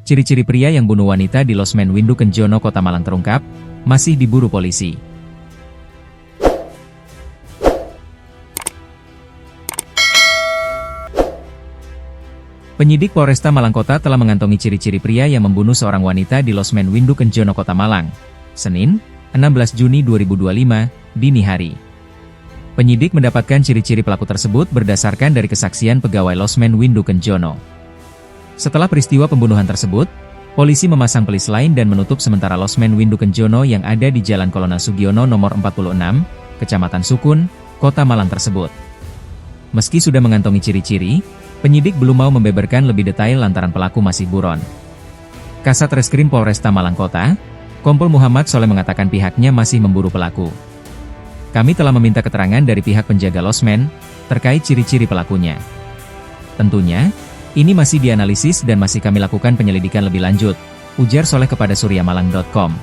Ciri-ciri pria yang bunuh wanita di losmen Windu Kenjono, Kota Malang terungkap, masih diburu polisi. Penyidik Polresta Malang Kota telah mengantongi ciri-ciri pria yang membunuh seorang wanita di losmen Windu Kenjono, Kota Malang, Senin, 16 Juni 2025, dini hari. Penyidik mendapatkan ciri-ciri pelaku tersebut berdasarkan dari kesaksian pegawai losmen Windu Kenjono. Setelah peristiwa pembunuhan tersebut, polisi memasang pelis lain dan menutup sementara losmen Windu Kenjono yang ada di Jalan Kolonel Sugiono nomor 46, Kecamatan Sukun, Kota Malang tersebut. Meski sudah mengantongi ciri-ciri, penyidik belum mau membeberkan lebih detail lantaran pelaku masih buron. Kasat Reskrim Polresta Malang Kota, Kompol Muhammad Soleh mengatakan pihaknya masih memburu pelaku. Kami telah meminta keterangan dari pihak penjaga losmen terkait ciri-ciri pelakunya. Tentunya, ini masih dianalisis dan masih kami lakukan penyelidikan lebih lanjut, ujar Soleh kepada suryamalang.com.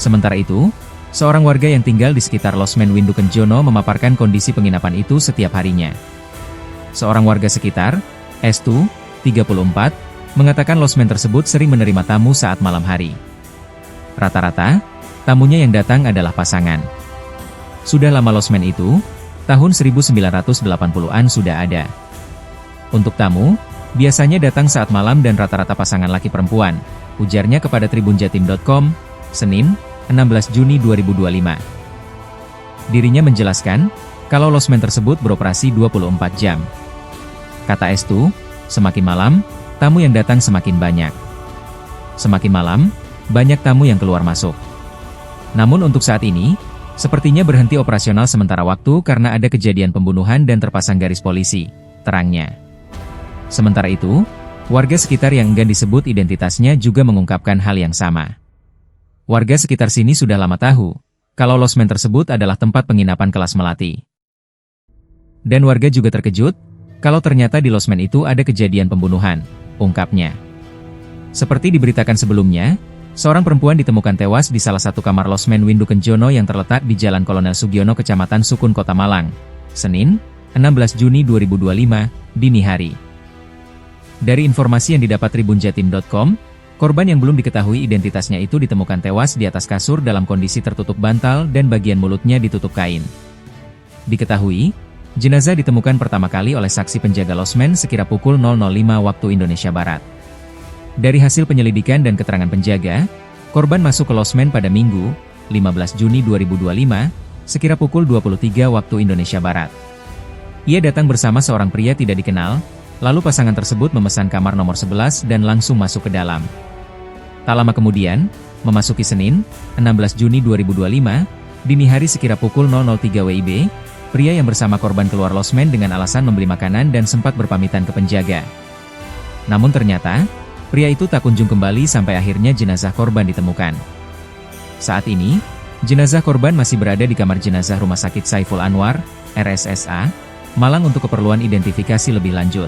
Sementara itu, seorang warga yang tinggal di sekitar losmen Windu Kenjono memaparkan kondisi penginapan itu setiap harinya. Seorang warga sekitar, Estu, 34, mengatakan losmen tersebut sering menerima tamu saat malam hari. Rata-rata, tamunya yang datang adalah pasangan. Sudah lama losmen itu, tahun 1980-an sudah ada. Untuk tamu, biasanya datang saat malam dan rata-rata pasangan laki perempuan, ujarnya kepada tribunjatim.com, Senin, 16 Juni 2025. Dirinya menjelaskan, kalau losmen tersebut beroperasi 24 jam. Kata Estu, semakin malam, tamu yang datang semakin banyak. Semakin malam, banyak tamu yang keluar masuk. Namun untuk saat ini, sepertinya berhenti operasional sementara waktu karena ada kejadian pembunuhan dan terpasang garis polisi, terangnya. Sementara itu, warga sekitar yang enggan disebut identitasnya juga mengungkapkan hal yang sama. Warga sekitar sini sudah lama tahu, kalau losmen tersebut adalah tempat penginapan kelas melati. Dan warga juga terkejut, kalau ternyata di losmen itu ada kejadian pembunuhan, ungkapnya. Seperti diberitakan sebelumnya, seorang perempuan ditemukan tewas di salah satu kamar losmen Windu Kenjono yang terletak di Jalan Kolonel Sugiono, Kecamatan Sukun, Kota Malang, Senin, 16 Juni 2025, dini hari. Dari informasi yang didapat tribunjatim.com, korban yang belum diketahui identitasnya itu ditemukan tewas di atas kasur dalam kondisi tertutup bantal dan bagian mulutnya ditutup kain. Diketahui, jenazah ditemukan pertama kali oleh saksi penjaga losmen sekira pukul 00.05 waktu Indonesia Barat. Dari hasil penyelidikan dan keterangan penjaga, korban masuk ke losmen pada Minggu, 15 Juni 2025, sekira pukul 23 waktu Indonesia Barat. Ia datang bersama seorang pria tidak dikenal, lalu pasangan tersebut memesan kamar nomor 11 dan langsung masuk ke dalam. Tak lama kemudian, memasuki Senin, 16 Juni 2025, dini hari sekira pukul 00.03 WIB, pria yang bersama korban keluar losmen dengan alasan membeli makanan dan sempat berpamitan ke penjaga. Namun ternyata, pria itu tak kunjung kembali sampai akhirnya jenazah korban ditemukan. Saat ini, jenazah korban masih berada di kamar jenazah Rumah Sakit Saiful Anwar, RSSA, Malang untuk keperluan identifikasi lebih lanjut.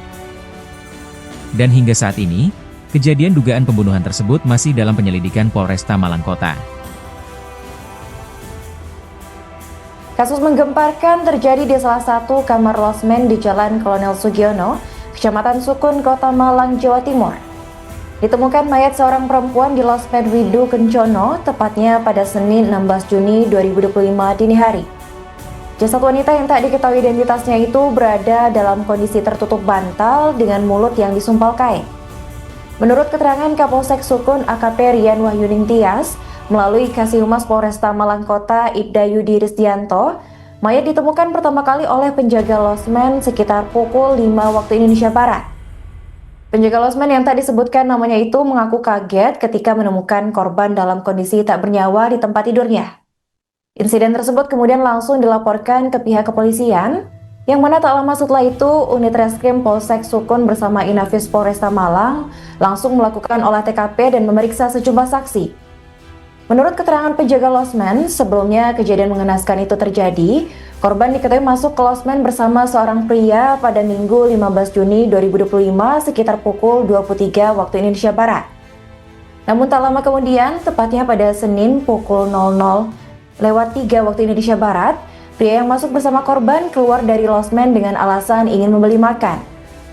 Dan hingga saat ini, kejadian dugaan pembunuhan tersebut masih dalam penyelidikan Polresta Malang Kota. Kasus menggemparkan terjadi di salah satu kamar losmen di Jalan Kolonel Sugiono, Kecamatan Sukun, Kota Malang, Jawa Timur. Ditemukan mayat seorang perempuan di losmen Windu Kenjono, tepatnya pada Senin 16 Juni 2025 dini hari. Jasad wanita yang tak diketahui identitasnya itu berada dalam kondisi tertutup bantal dengan mulut yang disumpal kain. Menurut keterangan Kapolsek Sukun AKP Rian Wahyuning Tias, melalui Kasih Humas Polresta Malang Kota Ibda Yudi Risdianto, mayat ditemukan pertama kali oleh penjaga losmen sekitar pukul 5 waktu Indonesia Barat. Penjaga losmen yang tak disebutkan namanya itu mengaku kaget ketika menemukan korban dalam kondisi tak bernyawa di tempat tidurnya. Insiden tersebut kemudian langsung dilaporkan ke pihak kepolisian, yang mana tak lama setelah itu unit reskrim Polsek Sukun bersama Inafis Polresta Malang langsung melakukan olah TKP dan memeriksa sejumlah saksi. Menurut keterangan penjaga losmen, sebelumnya kejadian mengenaskan itu terjadi, korban diketahui masuk ke losmen bersama seorang pria pada Minggu 15 Juni 2025 sekitar pukul 23 waktu Indonesia Barat. Namun tak lama kemudian, tepatnya pada Senin pukul 00:03 waktu Indonesia Barat, pria yang masuk bersama korban keluar dari losmen dengan alasan ingin membeli makan.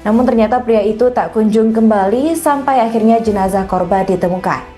Namun ternyata pria itu tak kunjung kembali sampai akhirnya jenazah korban ditemukan.